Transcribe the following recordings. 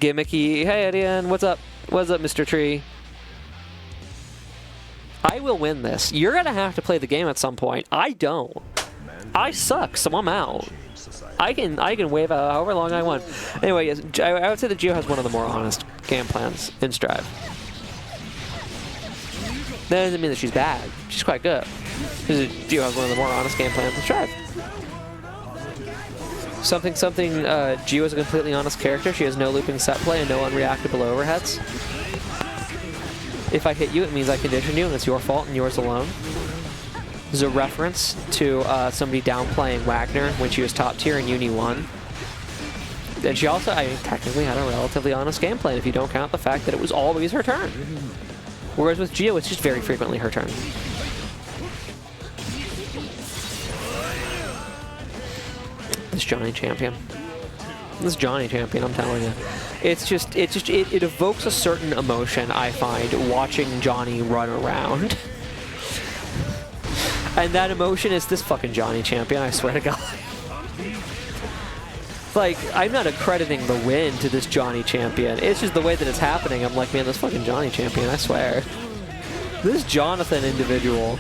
gimmicky, hey, Edian, what's up? What's up, Mr. Tree? I will win this. You're going to have to play the game at some point. I don't. I suck, so I'm out. I can wave out however long I want. Anyway, yes, I would say that Geo has one of the more honest game plans in Strive. That doesn't mean that she's bad. She's quite good. Geo has one of the more honest game plans in Strive. Geo is a completely honest character. She has no looping set play and no unreactable overheads. If I hit you, it means I conditioned you, and it's your fault and yours alone. There's a reference to somebody downplaying Wagner when she was top tier in Uni 1. And she also, I mean, technically had a relatively honest game plan if you don't count the fact that it was always her turn. Whereas with Geo, it's just very frequently her turn. This Johnny Champion. This Johnny Champion, I'm telling you. It evokes a certain emotion, I find, watching Johnny run around. And that emotion is this fucking Johnny Champion, I swear to God. Like, I'm not accrediting the win to this Johnny Champion. It's just the way that it's happening. I'm like, man, this fucking Johnny Champion, I swear. This Jonathan individual.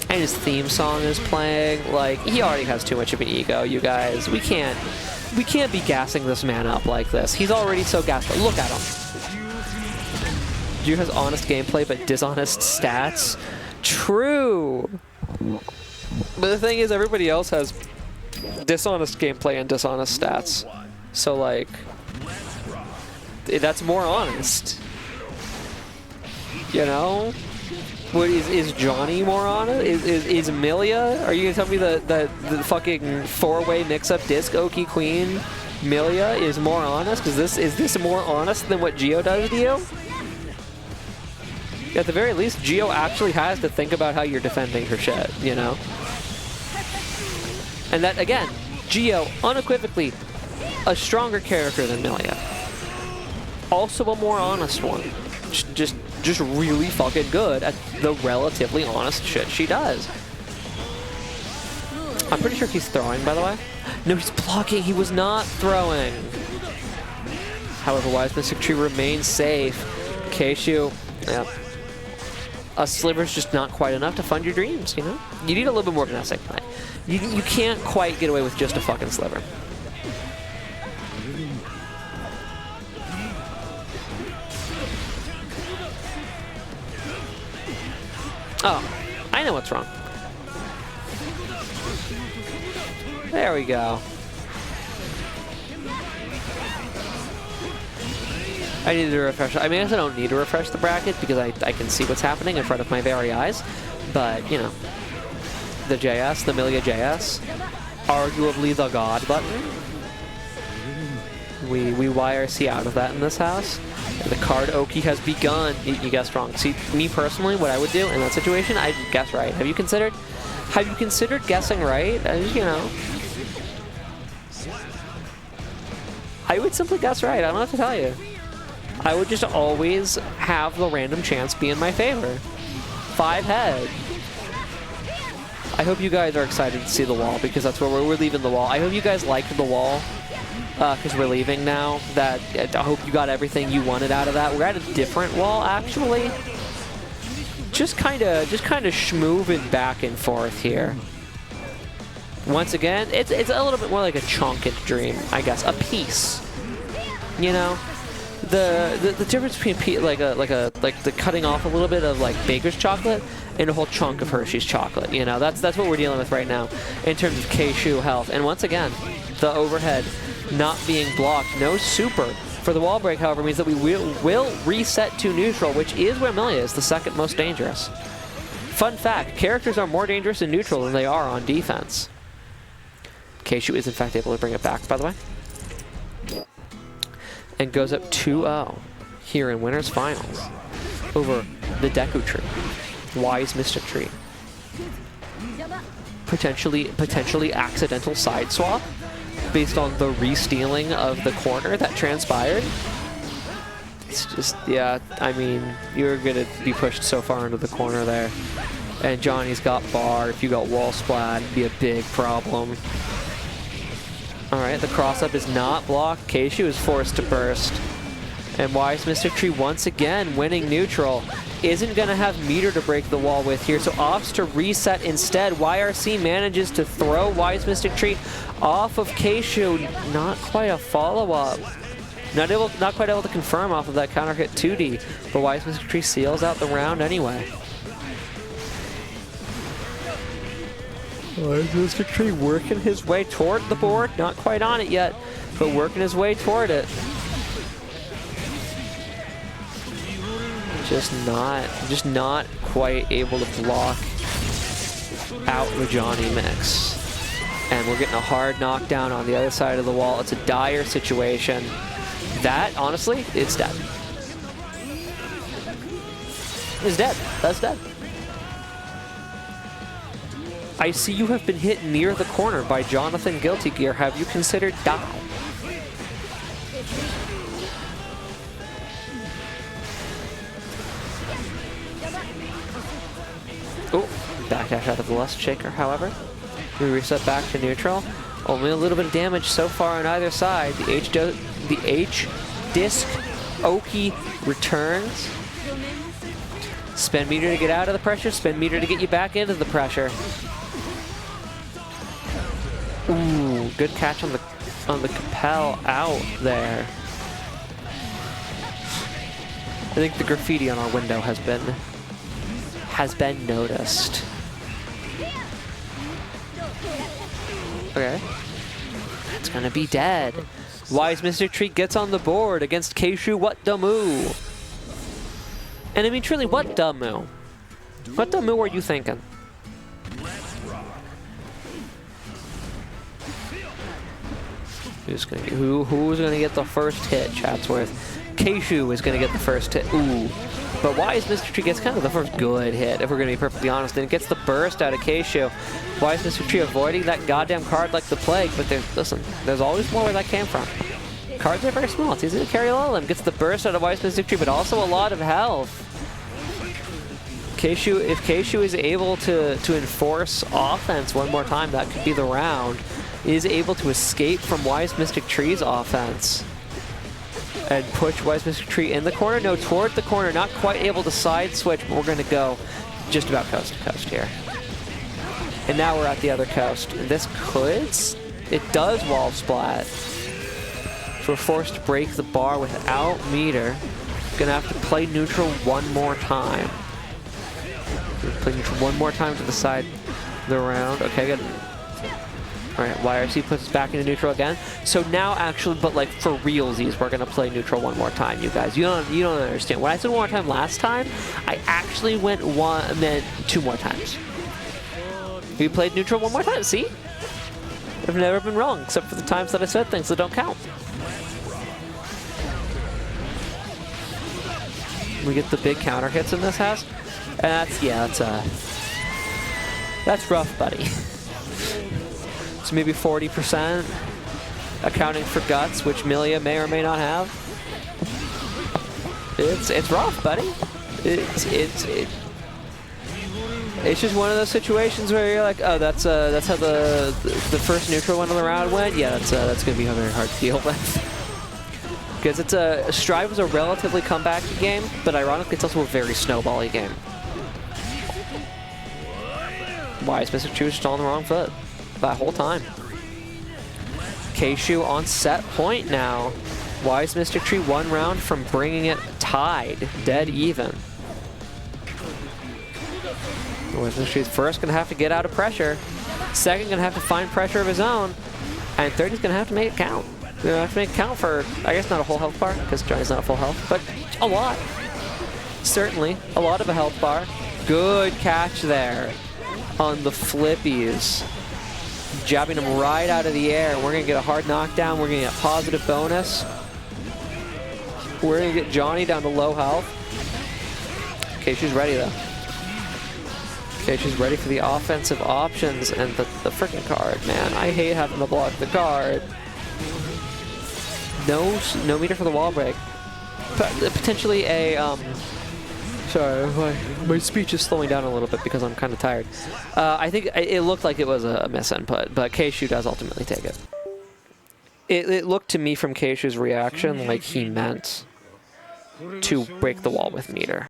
And his theme song is playing. Like, he already has too much of an ego, you guys. We can't be gassing this man up like this. He's already so gassed up. Look at him. Geo has honest gameplay but dishonest stats. True. But the thing is, everybody else has dishonest gameplay and dishonest stats. So, like, that's more honest. You know? What, is Johnny more honest? Is Millia? Are you gonna tell me the fucking four-way mix-up disc Oki Queen Millia is more honest? Is this more honest than what Geo does to you? At the very least, Geo actually has to think about how you're defending her shit, you know? And that, again, Geo, unequivocally, a stronger character than Millia. Also a more honest one. Just really fucking good at the relatively honest shit she does. I'm pretty sure he's throwing, by the way. No, he's blocking. He was not throwing. However, WiseMysticTree remains safe. Kshu, yeah. A sliver's just not quite enough to fund your dreams, you know? You need a little bit more of an essay play. You can't quite get away with just a fucking sliver. Oh, I know what's wrong. There we go. I needed to refresh. I mean, I guess I don't need to refresh the bracket because I can see what's happening in front of my very eyes. But, you know, the JS, the Millia JS, arguably the God button. We YRC out of that in this house. The card Oki has begun. You guessed wrong. See, me personally, what I would do in that situation, I'd guess right. Have you considered guessing right? You know, I would simply guess right. I don't have to tell you. I would just always have the random chance be in my favor. 5 head. I hope you guys are excited to see the wall because that's where we're leaving the wall. I hope you guys liked the wall because we're leaving now. I hope you got everything you wanted out of that. We're at a different wall actually. Just kind of schmooving back and forth here. Once again, it's a little bit more like a chunk in Dream, I guess, a piece. You know. The difference between like the cutting off a little bit of like Baker's chocolate and a whole chunk of Hershey's chocolate, you know, that's what we're dealing with right now in terms of Kshu health. And once again, the overhead not being blocked, no super for the wall break, however, means that we will reset to neutral, which is where Millia is the second most dangerous. Fun fact: characters are more dangerous in neutral than they are on defense. Kshu is in fact able to bring it back, by the way. And goes up 2-0 here in Winners Finals over the Deku Tree, WiseMysticTree. Potentially accidental side swap based on the re-stealing of the corner that transpired. It's just, yeah, I mean, you're gonna be pushed so far into the corner there. And Johnny's got bar. If you got wall splat, it'd be a big problem. Alright, the cross-up is not blocked. Kshu is forced to burst. And WiseMysticTree once again winning neutral. Isn't going to have meter to break the wall with here, so opts to reset instead. YRC manages to throw WiseMysticTree off of Kshu. Not quite a follow-up. Not quite able to confirm off of that counter hit 2D, but WiseMysticTree seals out the round anyway. WiseMysticTree working his way toward the board. Not quite on it yet, but working his way toward it. Just not quite able to block out the Johnny mix. And we're getting a hard knockdown on the other side of the wall. It's a dire situation. That, honestly, it's dead. It's dead. That's dead. I see you have been hit near the corner by Jonathan Guilty Gear. Have you considered die? Oh, backdash out of the Lust Shaker, however. We reset back to neutral. Only a little bit of damage so far on either side. The H disc Oki returns. Spend meter to get out of the pressure, spend meter to get you back into the pressure. Ooh, good catch on the Capel out there. I think the graffiti on our window has been noticed. Okay. That's gonna be dead. WiseMysticTree gets on the board against Kshuewhatdamoo. And I mean, truly, what Damoo? What Damoo are you thinking? Who's gonna get the first hit, Chatsworth? Kshu is gonna get the first hit. Ooh. But WiseMysticTree gets kind of the first good hit, if we're gonna be perfectly honest, and it gets the burst out of Kshu. WiseMysticTree avoiding that goddamn card like the plague, but there's always more where that came from. Cards are very small, it's easy to carry a lot of them. Gets the burst out of WiseMysticTree, but also a lot of health. Kshu, if Kshu is able to enforce offense one more time, that could be the round. Is able to escape from WiseMysticTree's offense and push WiseMysticTree in the corner. No, toward the corner, not quite able to side switch, but we're gonna go just about coast to coast here. And now we're at the other coast. This could, it does wall splat. So we're forced to break the bar without meter. Gonna have to play neutral one more time. Play neutral one more time to the side of the round. Okay, good. Alright, YRC puts us back into neutral again. So now actually, but like for realsies, we're gonna play neutral one more time, you guys. You don't understand. When I said one more time last time, I actually meant two more times. We played neutral one more time, see? I've never been wrong, except for the times that I said things that don't count. We get the big counter hits in this house. And that's rough, buddy. So maybe 40%, accounting for guts, which Millia may or may not have. It's rough, buddy. It's just one of those situations where you're like, oh, that's how the first neutral one of the round went. Yeah, that's gonna be very hard to deal with. Because Strive was a relatively comeback game, but ironically, it's also a very snowbally game. WiseMysticTree was just on the wrong foot that whole time. Kshu on set point now. WiseMysticTree one round from bringing it tied, dead even. WiseMysticTree's first gonna have to get out of pressure. Second gonna have to find pressure of his own. And third he's gonna have to make it count. We're gonna have to make it count for, I guess not a whole health bar, because Johnny's not a full health, but a lot. Certainly, a lot of a health bar. Good catch there on the flippies. Jabbing him right out of the air. We're gonna get a hard knockdown. We're gonna get a positive bonus. We're gonna get Johnny down to low health. Kshu's ready though. Kshu's ready for the offensive options and the freaking card, man. I hate having to block the card. No meter for the wall break. Potentially a sorry, my speech is slowing down a little bit because I'm kind of tired. I think it looked like it was a misinput, but Kshu does ultimately take it. It looked to me from Keishu's reaction like he meant to break the wall with meter.